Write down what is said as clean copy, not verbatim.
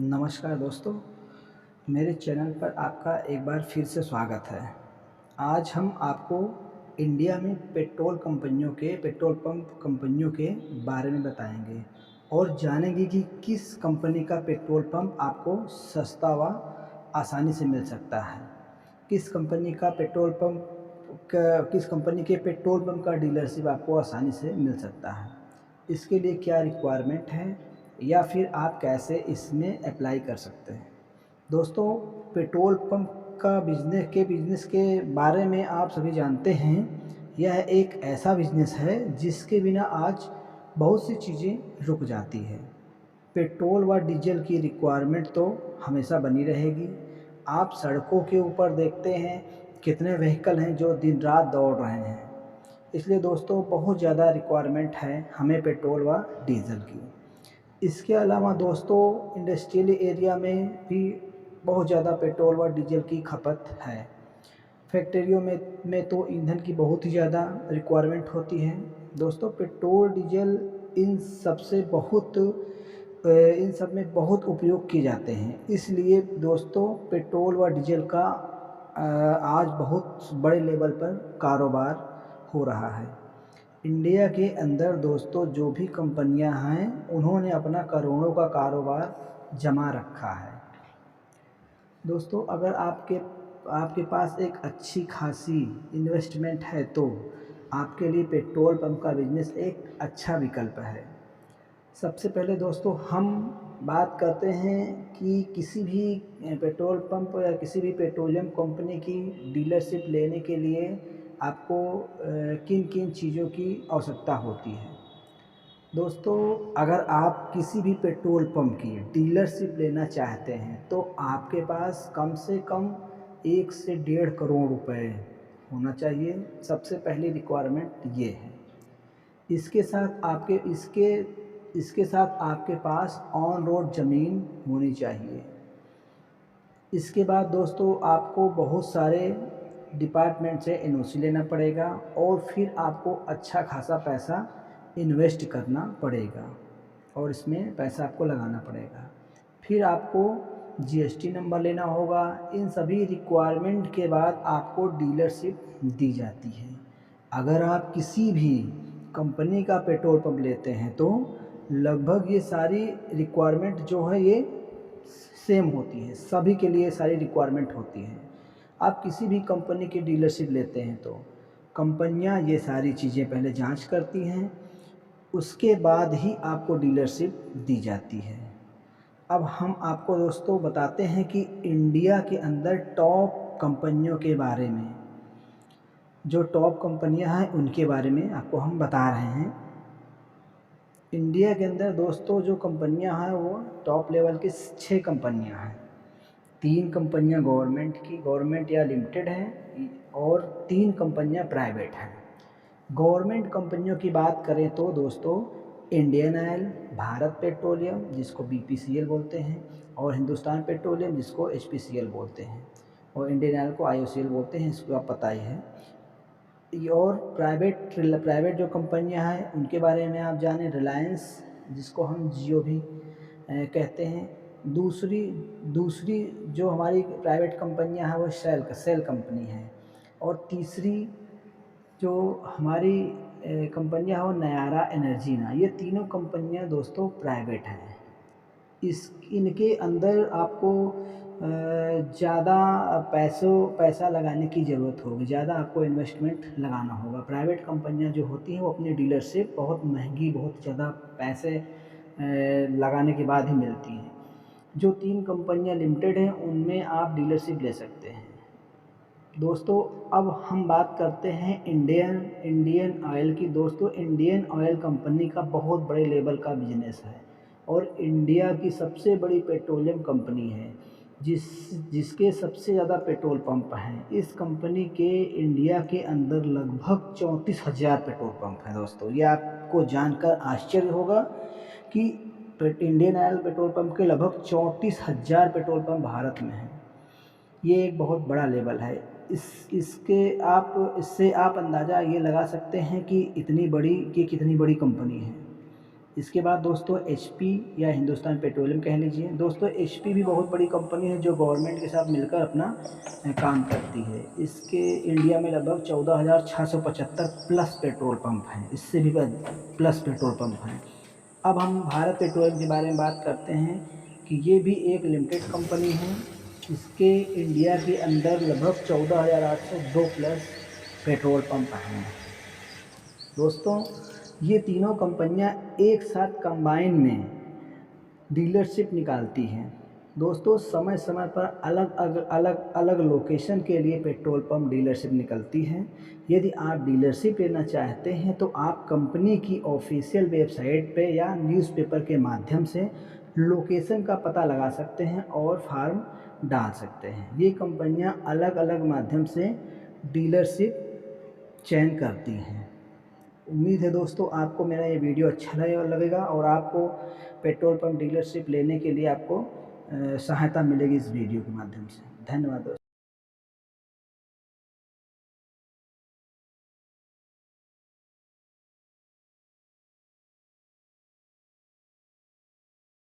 नमस्कार दोस्तों, मेरे चैनल पर आपका एक बार फिर से स्वागत है। आज हम आपको इंडिया में पेट्रोल पंप कंपनियों के बारे में बताएंगे और जानेंगे कि किस कंपनी का पेट्रोल पंप आपको सस्ता व आसानी से मिल सकता है। किस कंपनी के पेट्रोल पंप का डीलरशिप आपको आसानी से मिल सकता है। इसके लिए क्या रिक्वायरमेंट है या फिर आप कैसे इसमें अप्लाई कर सकते हैं। दोस्तों, पेट्रोल पंप का बिज़नेस के बारे में आप सभी जानते हैं। यह एक ऐसा बिज़नेस है जिसके बिना आज बहुत सी चीज़ें रुक जाती है। पेट्रोल व डीजल की रिक्वायरमेंट तो हमेशा बनी रहेगी। आप सड़कों के ऊपर देखते हैं कितने व्हीकल हैं जो दिन रात दौड़ रहे हैं। इसलिए दोस्तों बहुत ज़्यादा रिक्वायरमेंट है हमें पेट्रोल व डीज़ल की। इसके अलावा दोस्तों इंडस्ट्रियल एरिया में भी बहुत ज़्यादा पेट्रोल व डीजल की खपत है। फैक्ट्रियों में तो ईंधन की बहुत ही ज़्यादा रिक्वायरमेंट होती है। दोस्तों पेट्रोल डीजल इन सब में बहुत उपयोग किए जाते हैं। इसलिए दोस्तों पेट्रोल व डीजल का आज बहुत बड़े लेवल पर कारोबार हो रहा है। इंडिया के अंदर दोस्तों जो भी कंपनियां हैं उन्होंने अपना करोड़ों का कारोबार जमा रखा है। दोस्तों अगर आपके पास एक अच्छी खासी इन्वेस्टमेंट है तो आपके लिए पेट्रोल पंप का बिज़नेस एक अच्छा विकल्प है। सबसे पहले दोस्तों हम बात करते हैं कि किसी भी पेट्रोल पंप या किसी भी पेट्रोलियम कंपनी की डीलरशिप लेने के लिए आपको किन किन चीज़ों की आवश्यकता होती है। दोस्तों अगर आप किसी भी पेट्रोल पंप की डीलरशिप लेना चाहते हैं तो आपके पास कम से कम 1 से 1.5 करोड़ रुपए होना चाहिए। सबसे पहली रिक्वायरमेंट ये है। इसके साथ आपके पास ऑन रोड ज़मीन होनी चाहिए। इसके बाद दोस्तों आपको बहुत सारे डिपार्टमेंट से एनओसी लेना पड़ेगा और फिर आपको अच्छा खासा पैसा इन्वेस्ट करना पड़ेगा और इसमें पैसा आपको लगाना पड़ेगा। फिर आपको जीएसटी नंबर लेना होगा। इन सभी रिक्वायरमेंट के बाद आपको डीलरशिप दी जाती है। अगर आप किसी भी कंपनी का पेट्रोल पंप लेते हैं तो लगभग ये सारी रिक्वायरमेंट जो है ये सेम होती है, सभी के लिए सारी रिक्वायरमेंट होती है। आप किसी भी कंपनी की डीलरशिप लेते हैं तो कंपनियां ये सारी चीज़ें पहले जांच करती हैं, उसके बाद ही आपको डीलरशिप दी जाती है। अब हम आपको दोस्तों बताते हैं कि इंडिया के अंदर टॉप कंपनियों के बारे में। जो टॉप कंपनियां हैं उनके बारे में आपको हम बता रहे हैं। इंडिया के अंदर दोस्तों जो कंपनियां हैं वो टॉप लेवल की 6 कंपनियां हैं। 3 कंपनियां गवर्नमेंट या लिमिटेड हैं और 3 कंपनियां प्राइवेट हैं। गवर्नमेंट कंपनियों की बात करें तो दोस्तों इंडियन ऑयल, भारत पेट्रोलियम जिसको बीपीसीएल बोलते हैं, और हिंदुस्तान पेट्रोलियम जिसको एचपीसीएल बोलते हैं, और इंडियन ऑयल को आईओसीएल बोलते हैं, इसको आप पता ही है। और प्राइवेट जो कंपनियां हैं उनके बारे में आप जानें। रिलायंस जिसको हम जियो भी कहते हैं। दूसरी जो हमारी प्राइवेट कंपनियां हैं वो सेल कंपनी है। और तीसरी जो हमारी कंपनियां हैं वो नयारा एनर्जीना। ये तीनों कंपनियां दोस्तों प्राइवेट हैं। इनके अंदर आपको ज़्यादा पैसा लगाने की ज़रूरत होगी, ज़्यादा आपको इन्वेस्टमेंट लगाना होगा। प्राइवेट कंपनियां जो होती हैं वो अपनी डीलरशिप बहुत महंगी, बहुत ज़्यादा पैसे लगाने के बाद ही मिलती हैं। जो 3 कंपनियां लिमिटेड हैं उनमें आप डीलरशिप ले सकते हैं। दोस्तों अब हम बात करते हैं इंडियन ऑयल की। दोस्तों इंडियन ऑयल कंपनी का बहुत बड़े लेवल का बिजनेस है और इंडिया की सबसे बड़ी पेट्रोलियम कंपनी है जिसके सबसे ज़्यादा पेट्रोल पंप हैं। इस कंपनी के इंडिया के अंदर लगभग 34,000 पेट्रोल पंप हैं। दोस्तों ये आपको जानकर आश्चर्य होगा कि इंडियन ऑयल पेट्रोल पंप के लगभग 34,000 पेट्रोल पंप भारत में हैं। ये एक बहुत बड़ा लेवल है। इससे आप अंदाज़ा ये लगा सकते हैं कि कितनी बड़ी कंपनी है। इसके बाद दोस्तों HP या हिंदुस्तान पेट्रोलियम कह लीजिए। दोस्तों HP भी बहुत बड़ी कंपनी है जो गवर्नमेंट के साथ मिलकर अपना काम करती है। इसके इंडिया में लगभग 14,675 प्लस पेट्रोल पंप हैं, इससे भी प्लस पेट्रोल पंप हैं। अब हम भारत पेट्रोलियम के बारे में बात करते हैं कि ये भी एक लिमिटेड कंपनी है। इसके इंडिया के अंदर लगभग 14,802 प्लस पेट्रोल पंप हैं। दोस्तों ये तीनों कंपनियां एक साथ कंबाइन में डीलरशिप निकालती हैं। दोस्तों समय समय पर अलग अलग लोकेशन के लिए पेट्रोल पंप डीलरशिप निकलती हैं। यदि आप डीलरशिप लेना चाहते हैं तो आप कंपनी की ऑफिशियल वेबसाइट पे या न्यूज़पेपर के माध्यम से लोकेशन का पता लगा सकते हैं और फॉर्म डाल सकते हैं। ये कंपनियां अलग अलग माध्यम से डीलरशिप चयन करती हैं। उम्मीद है दोस्तों आपको मेरा ये वीडियो अच्छा लगेगा और आपको पेट्रोल पंप डीलरशिप लेने के लिए आपको सहायता मिलेगी इस वीडियो के माध्यम से। धन्यवाद दोस्तों।